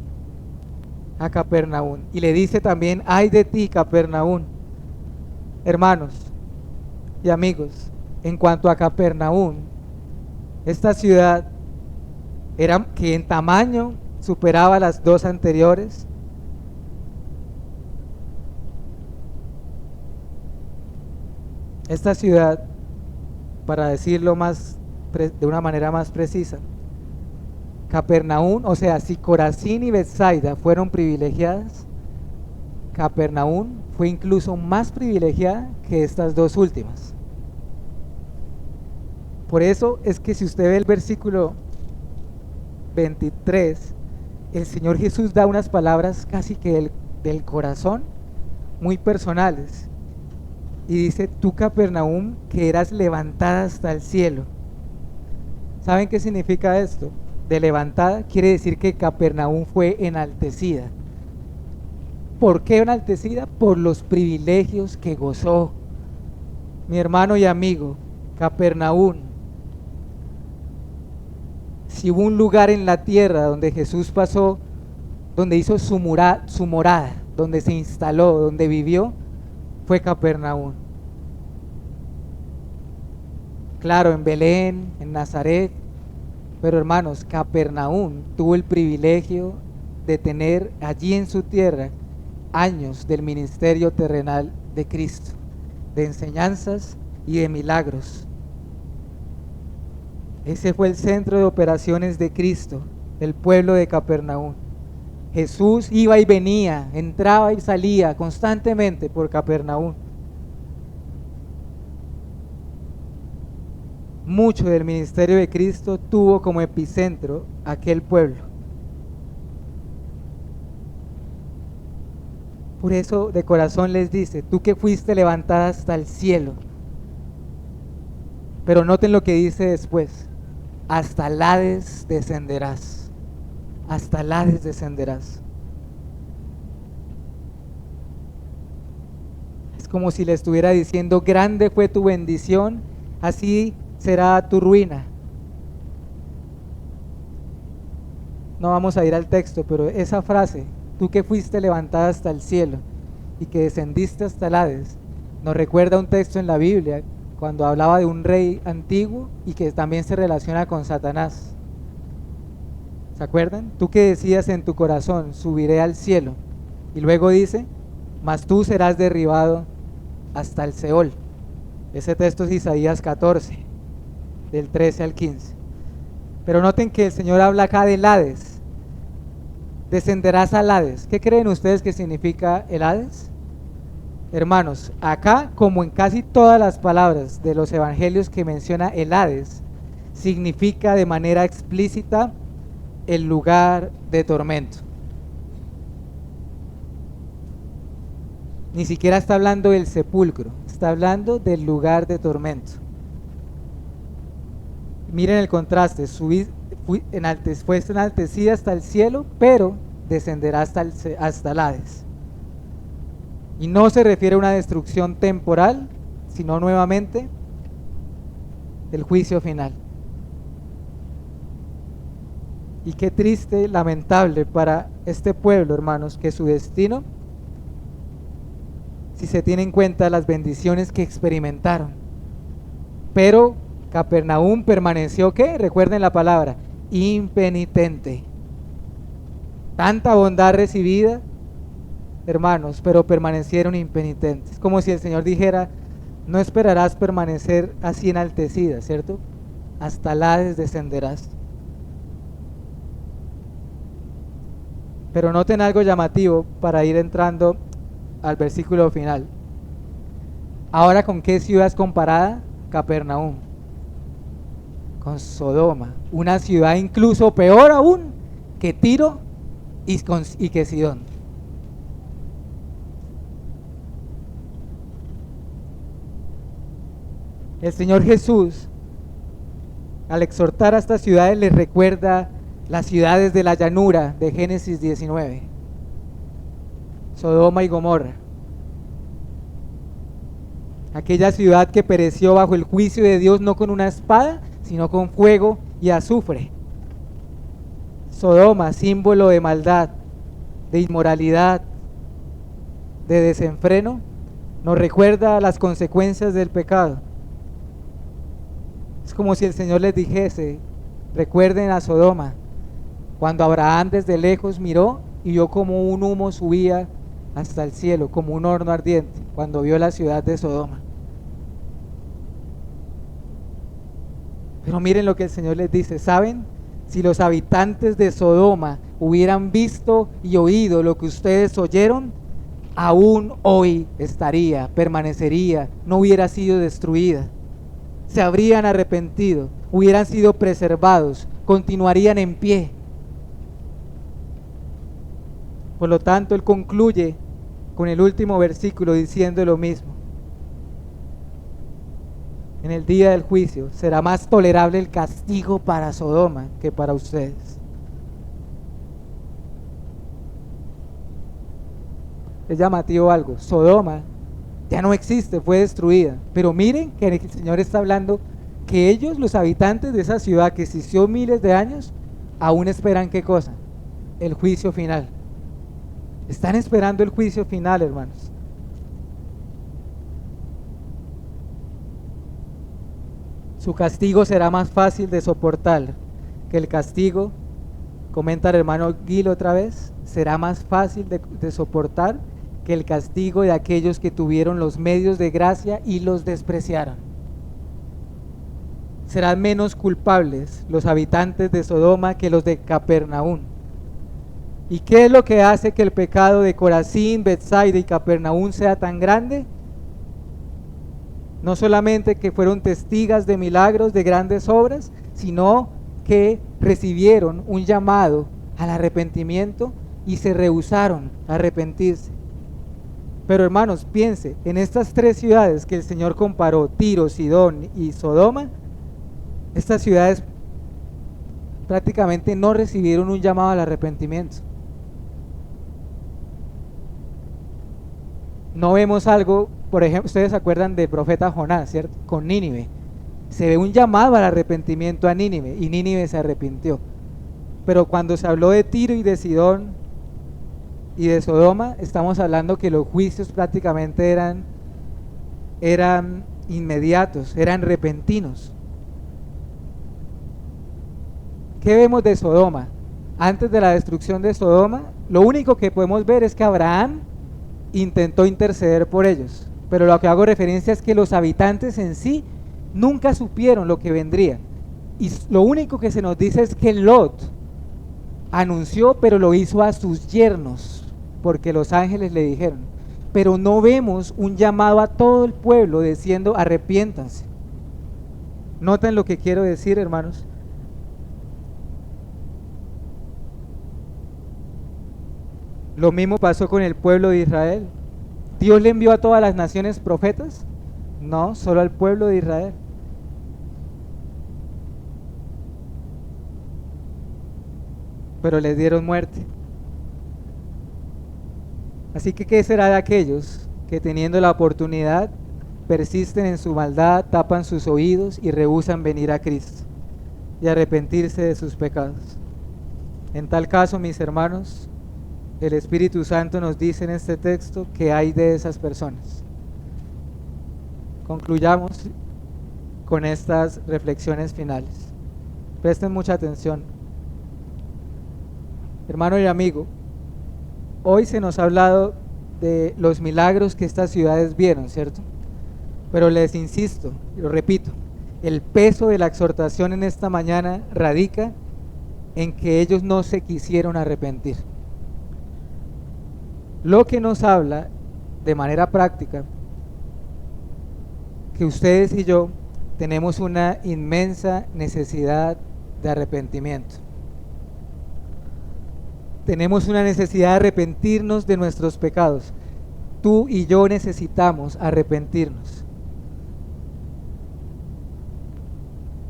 A Capernaum. Y le dice también, ay de ti, Capernaum. Hermanos y amigos, en cuanto a Capernaum, esta ciudad era que en tamaño superaba las dos anteriores. Esta ciudad, para decirlo de una manera más precisa, Capernaum, o sea, si Corazín y Betsaida fueron privilegiadas, Capernaum fue incluso más privilegiada que estas dos últimas. Por eso es que si usted ve el versículo 23, el Señor Jesús da unas palabras casi que del corazón, muy personales. Y dice, tú Capernaum, que eras levantada hasta el cielo. ¿Saben qué significa esto? De levantada quiere decir que Capernaum fue enaltecida. ¿Por qué enaltecida? Por los privilegios que gozó. Mi hermano y amigo, Capernaum, si hubo un lugar en la tierra donde Jesús pasó, donde hizo su morada, donde se instaló, donde vivió, fue Capernaum. Claro, en Belén, en Nazaret, pero hermanos, Capernaum tuvo el privilegio de tener allí en su tierra años del ministerio terrenal de Cristo, de enseñanzas y de milagros. Ese fue el centro de operaciones de Cristo, el pueblo de Capernaum. Jesús iba y venía, entraba y salía constantemente por Capernaum. Mucho del ministerio de Cristo tuvo como epicentro aquel pueblo. Por eso de corazón les dice, tú que fuiste levantada hasta el cielo. Pero noten lo que dice después, hasta el Hades descenderás. Hasta el Hades descenderás. Es como si le estuviera diciendo, grande fue tu bendición, así será tu ruina. No vamos a ir al texto, pero esa frase, tú que fuiste levantada hasta el cielo y que descendiste hasta el Hades, nos recuerda un texto en la Biblia cuando hablaba de un rey antiguo y que también se relaciona con Satanás. ¿Se acuerdan? Tú que decías en tu corazón, subiré al cielo, y luego dice, mas tú serás derribado hasta el Seol. Ese texto es Isaías 14, del 13 al 15. Pero noten que el Señor habla acá del Hades. Descenderás al Hades. ¿Qué creen ustedes que significa el Hades? Hermanos, acá, como en casi todas las palabras de los evangelios que menciona el Hades, significa de manera explícita el lugar de tormento. Ni siquiera está hablando del sepulcro, está hablando del lugar de tormento. Miren el contraste, fue enaltecida hasta el cielo, pero descenderá hasta el Hades. Y no se refiere a una destrucción temporal, sino nuevamente el juicio final. Y qué triste, lamentable para este pueblo, hermanos, que su destino, si se tiene en cuenta las bendiciones que experimentaron. Pero Capernaum permaneció, ¿qué? Recuerden la palabra, impenitente. Tanta bondad recibida, hermanos, pero permanecieron impenitentes. Como si el Señor dijera, no esperarás permanecer así enaltecida, ¿cierto? Hasta el Hades descenderás. Pero noten algo llamativo para ir entrando al versículo final. Ahora, ¿con qué ciudad es comparada? Capernaum. Con Sodoma, una ciudad incluso peor aún que Tiro y que Sidón. El Señor Jesús, al exhortar a estas ciudades, les recuerda las ciudades de la llanura de Génesis 19, Sodoma y Gomorra, aquella ciudad que pereció bajo el juicio de Dios no con una espada, sino con fuego y azufre. Sodoma, símbolo de maldad, de inmoralidad, de desenfreno, nos recuerda las consecuencias del pecado. Es como si el Señor les dijese, recuerden a Sodoma, cuando Abraham desde lejos miró y vio como un humo subía hasta el cielo, como un horno ardiente, cuando vio la ciudad de Sodoma. Pero miren lo que el Señor les dice, ¿saben? Si los habitantes de Sodoma hubieran visto y oído lo que ustedes oyeron, aún hoy estaría, permanecería, no hubiera sido destruida. Se habrían arrepentido, hubieran sido preservados, continuarían en pie. Por lo tanto, él concluye con el último versículo diciendo lo mismo. En el día del juicio será más tolerable el castigo para Sodoma que para ustedes. Es llamativo algo, Sodoma ya no existe, fue destruida, pero miren que el Señor está hablando que ellos, los habitantes de esa ciudad que existió miles de años, aún esperan ¿qué cosa? El juicio final. Están esperando el juicio final, hermanos. Su castigo será más fácil de soportar que el castigo, comenta el hermano Gil otra vez, será más fácil de soportar que el castigo de aquellos que tuvieron los medios de gracia y los despreciaron. Serán menos culpables los habitantes de Sodoma que los de Capernaum. ¿Y qué es lo que hace que el pecado de Corazín, Betsaida y Capernaum sea tan grande? No solamente que fueron testigas de milagros, de grandes obras, sino que recibieron un llamado al arrepentimiento y se rehusaron a arrepentirse. Pero hermanos, piense, en estas tres ciudades que el Señor comparó, Tiro, Sidón y Sodoma, estas ciudades prácticamente no recibieron un llamado al arrepentimiento. No vemos algo, por ejemplo, ustedes se acuerdan del profeta Jonás, ¿cierto? Con Nínive. Se ve un llamado al arrepentimiento a Nínive y Nínive se arrepintió. Pero cuando se habló de Tiro y de Sidón y de Sodoma, estamos hablando que los juicios prácticamente eran inmediatos, eran repentinos. ¿Qué vemos de Sodoma? Antes de la destrucción de Sodoma, lo único que podemos ver es que Abraham intentó interceder por ellos, pero lo que hago referencia es que los habitantes en sí nunca supieron lo que vendría, y lo único que se nos dice es que Lot anunció, pero lo hizo a sus yernos, porque los ángeles le dijeron, pero no vemos un llamado a todo el pueblo diciendo arrepiéntanse. ¿Notan lo que quiero decir, hermanos? Lo mismo pasó con el pueblo de Israel. ¿Dios le envió a todas las naciones profetas? No, solo al pueblo de Israel. Pero les dieron muerte. Así que, ¿qué será de aquellos que teniendo la oportunidad persisten en su maldad, tapan sus oídos y rehúsan venir a Cristo y arrepentirse de sus pecados? En tal caso, mis hermanos, el Espíritu Santo nos dice en este texto que hay de esas personas. Concluyamos con estas reflexiones finales. Presten mucha atención. Hermano y amigo, hoy se nos ha hablado de los milagros que estas ciudades vieron, ¿cierto? Pero les insisto, y lo repito, el peso de la exhortación en esta mañana radica en que ellos no se quisieron arrepentir. Lo que nos habla de manera práctica que ustedes y yo tenemos una inmensa necesidad de arrepentimiento. Tenemos una necesidad de arrepentirnos de nuestros pecados. Tú y yo necesitamos arrepentirnos.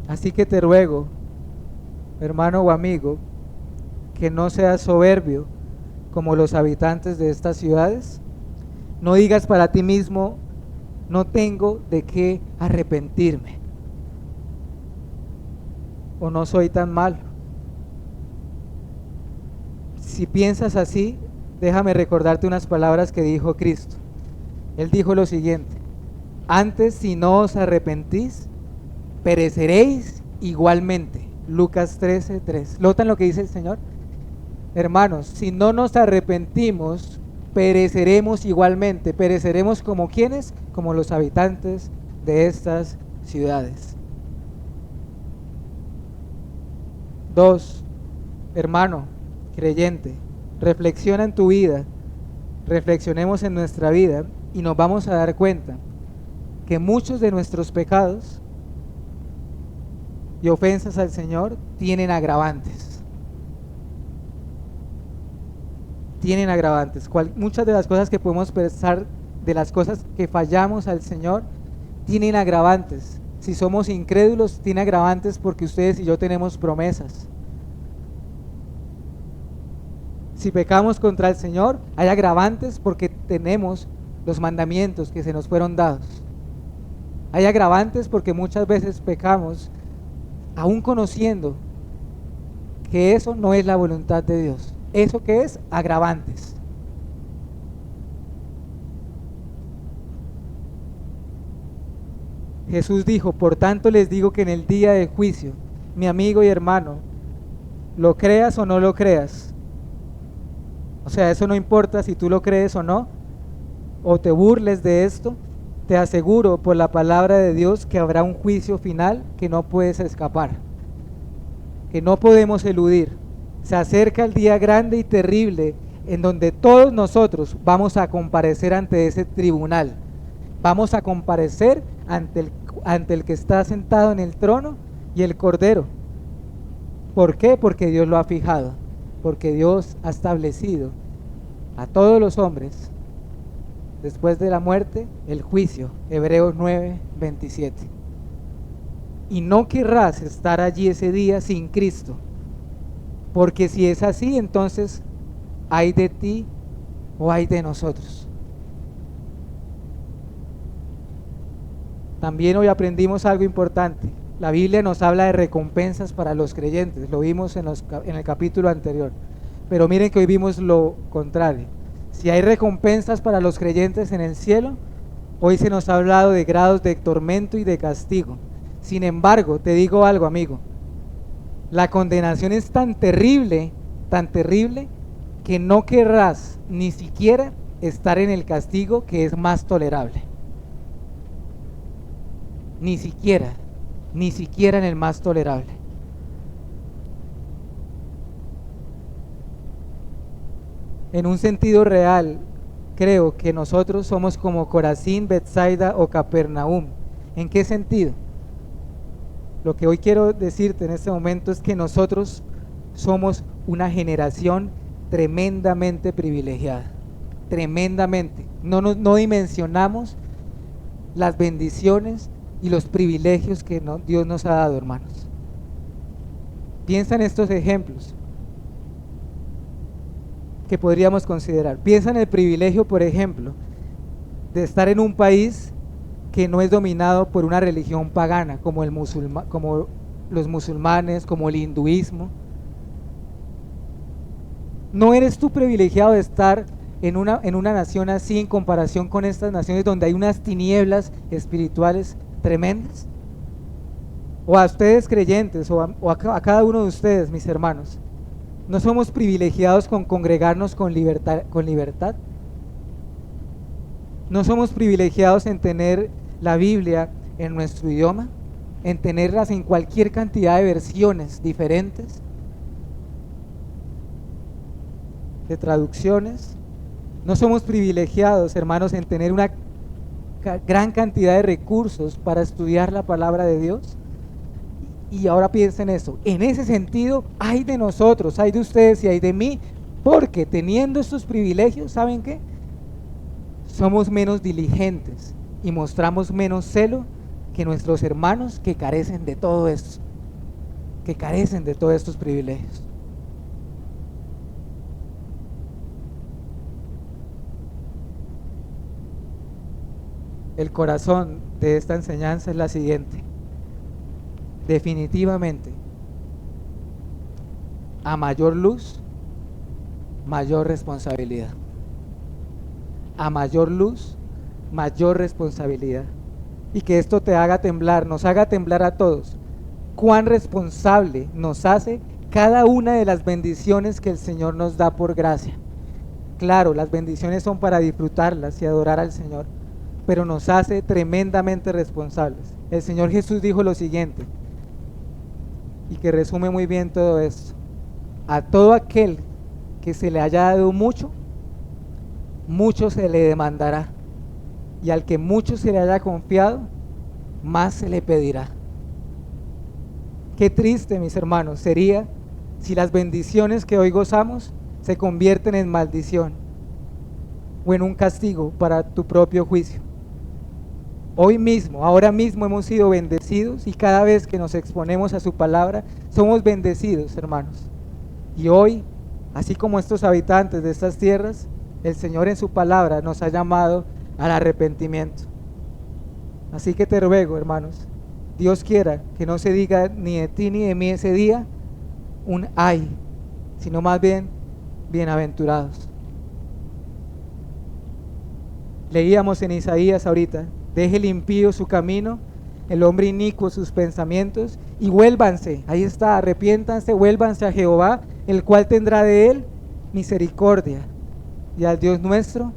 Así que te ruego, hermano o amigo, que no seas soberbio como los habitantes de estas ciudades. No digas para ti mismo: no tengo de qué arrepentirme, o no soy tan malo. Si piensas así, déjame recordarte unas palabras que dijo Cristo. Él dijo lo siguiente: antes, si no os arrepentís, pereceréis igualmente. Lucas 13:3. ¿Notan lo que dice el Señor? Hermanos, si no nos arrepentimos, pereceremos igualmente. Pereceremos como quienes, como los habitantes de estas ciudades. 2. Hermano creyente, reflexiona en tu vida, reflexionemos en nuestra vida y nos vamos a dar cuenta que muchos de nuestros pecados y ofensas al Señor tienen agravantes. Tienen agravantes. Muchas de las cosas que podemos pensar, de las cosas que fallamos al Señor, tienen agravantes. Si somos incrédulos, tiene agravantes porque ustedes y yo tenemos promesas. Si pecamos contra el Señor, hay agravantes porque tenemos los mandamientos que se nos fueron dados. Hay agravantes porque muchas veces pecamos aún conociendo que eso no es la voluntad de Dios. ¿Eso qué es? Agravantes. Jesús dijo: por tanto les digo que en el día del juicio, mi amigo y hermano, lo creas o no lo creas, o sea, eso no importa si tú lo crees o no, o te burles de esto, te aseguro por la palabra de Dios que habrá un juicio final que no puedes escapar, que no podemos eludir. Se acerca el día grande y terrible en donde todos nosotros vamos a comparecer ante ese tribunal. Vamos a comparecer ante el que está sentado en el trono y el Cordero. ¿Por qué? Porque Dios lo ha fijado, porque Dios ha establecido a todos los hombres después de la muerte el juicio. Hebreos 9:27. Y no querrás estar allí ese día sin Cristo, porque si es así, entonces hay de ti o hay de nosotros. También hoy aprendimos algo importante. La Biblia nos habla de recompensas para los creyentes, lo vimos en el capítulo anterior, pero miren que hoy vimos lo contrario. Si hay recompensas para los creyentes en el cielo, hoy se nos ha hablado de grados de tormento y de castigo. Sin embargo, te digo algo, amigo, la condenación es tan terrible, que no querrás ni siquiera estar en el castigo que es más tolerable. Ni siquiera en el más tolerable. En un sentido real, creo que nosotros somos como Corazín, Betsaida o Capernaum. ¿En qué sentido? Lo que hoy quiero decirte en este momento es que nosotros somos una generación tremendamente privilegiada, tremendamente. No dimensionamos las bendiciones y los privilegios que Dios nos ha dado, hermanos. Piensa en estos ejemplos. que podríamos considerar. Piensa en el privilegio, por ejemplo, de estar en un país que no es dominado por una religión pagana, como como los musulmanes, como el hinduismo. ¿No eres tú privilegiado de estar en una nación así en comparación con estas naciones donde hay unas tinieblas espirituales tremendas? O a ustedes creyentes, a cada uno de ustedes, mis hermanos, ¿no somos privilegiados con congregarnos con libertad, con libertad? ¿No somos privilegiados en tener la Biblia en nuestro idioma? En tenerlas en cualquier cantidad de versiones diferentes, de traducciones. ¿No somos privilegiados, hermanos, en tener una gran cantidad de recursos para estudiar la palabra de Dios? Y ahora piensen eso, en ese sentido, hay de nosotros, hay de ustedes y hay de mí, porque teniendo estos privilegios, ¿saben qué? Somos menos diligentes y mostramos menos celo que nuestros hermanos que carecen de todo esto, que carecen de todos estos privilegios. El corazón de esta enseñanza es la siguiente: definitivamente, a mayor luz, mayor responsabilidad. A mayor luz, mayor responsabilidad. Y que esto te haga temblar, nos haga temblar a todos. Cuán responsable nos hace cada una de las bendiciones que el Señor nos da por gracia. Claro, las bendiciones son para disfrutarlas y adorar al Señor, pero nos hace tremendamente responsables. El Señor Jesús dijo lo siguiente, y que resume muy bien todo esto: a todo aquel que se le haya dado mucho, mucho se le demandará, y al que mucho se le haya confiado, más se le pedirá. Qué triste, mis hermanos, sería si las bendiciones que hoy gozamos se convierten en maldición o en un castigo para tu propio juicio. Hoy mismo, ahora mismo hemos sido bendecidos, y cada vez que nos exponemos a su palabra somos bendecidos, hermanos. Y hoy, así como estos habitantes de estas tierras, el Señor en su palabra nos ha llamado al arrepentimiento. Así que te ruego, hermanos, Dios quiera que no se diga ni de ti ni de mí ese día un ay, sino más bien bienaventurados. Leíamos en Isaías ahorita: deje el impío su camino, el hombre inicuo sus pensamientos, y vuélvanse, ahí está, arrepiéntanse, vuélvanse a Jehová, el cual tendrá de él misericordia, y al Dios nuestro,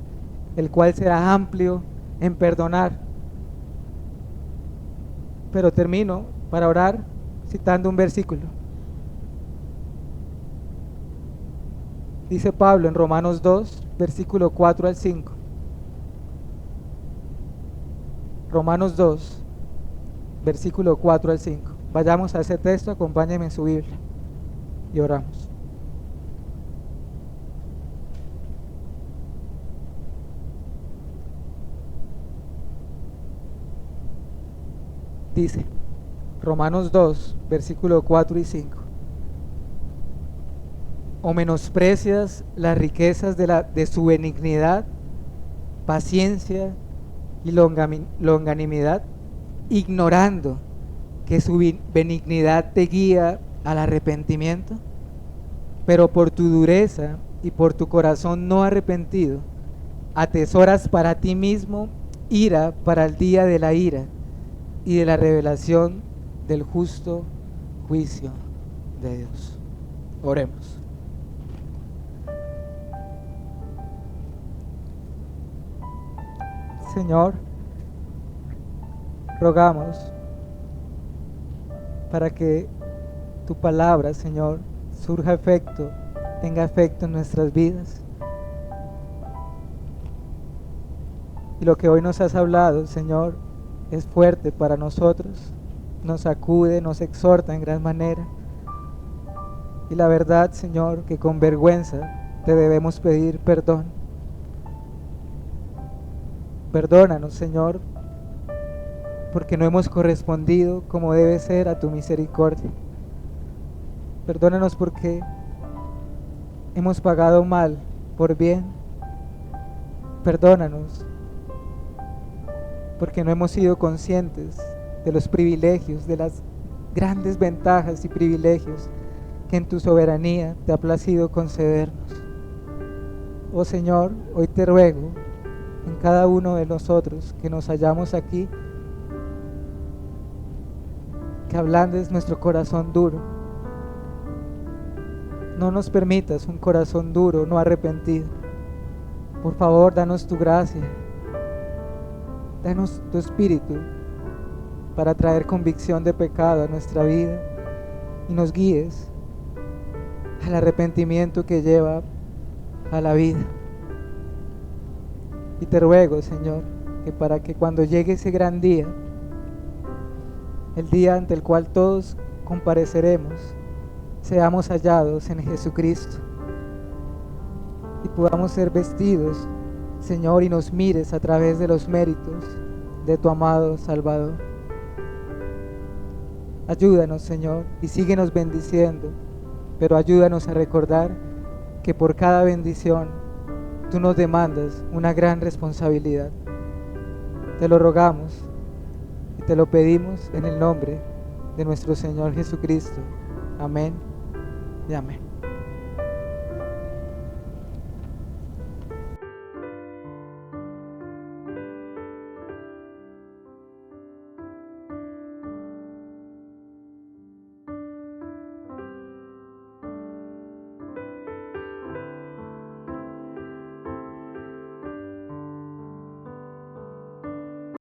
el cual será amplio en perdonar. Pero termino para orar citando un versículo. Dice Pablo en Romanos 2, versículo 4 al 5. Romanos 2, versículo 4 al 5. Vayamos a ese texto, acompáñenme en su Biblia y oramos. Dice Romanos 2, versículo 4 y 5: ¿o menosprecias las riquezas de su benignidad, paciencia y longanimidad, ignorando que su benignidad te guía al arrepentimiento? Pero por tu dureza y por tu corazón no arrepentido, atesoras para ti mismo ira para el día de la ira y de la revelación del justo juicio de Dios. Oremos. Señor, rogamos para que tu palabra, Señor, surja efecto, tenga efecto en nuestras vidas. Y lo que hoy nos has hablado, Señor, es fuerte para nosotros, nos sacude, nos exhorta en gran manera. Y la verdad, Señor, que con vergüenza te debemos pedir perdón. Perdónanos, Señor, porque no hemos correspondido como debe ser a tu misericordia. Perdónanos porque hemos pagado mal por bien. Perdónanos, porque no hemos sido conscientes de los privilegios, de las grandes ventajas y privilegios que en tu soberanía te ha placido concedernos. Oh Señor, hoy te ruego en cada uno de nosotros que nos hallamos aquí, que ablandes nuestro corazón duro. No nos permitas un corazón duro, no arrepentido. Por favor, danos tu gracia, danos tu espíritu para traer convicción de pecado a nuestra vida y nos guíes al arrepentimiento que lleva a la vida. Y te ruego, Señor, que para que cuando llegue ese gran día, el día ante el cual todos compareceremos, seamos hallados en Jesucristo y podamos ser vestidos, Señor, y nos mires a través de los méritos de tu amado Salvador. Ayúdanos, Señor, y síguenos bendiciendo, pero ayúdanos a recordar que por cada bendición tú nos demandas una gran responsabilidad. Te lo rogamos y te lo pedimos en el nombre de nuestro Señor Jesucristo. Amén y amén.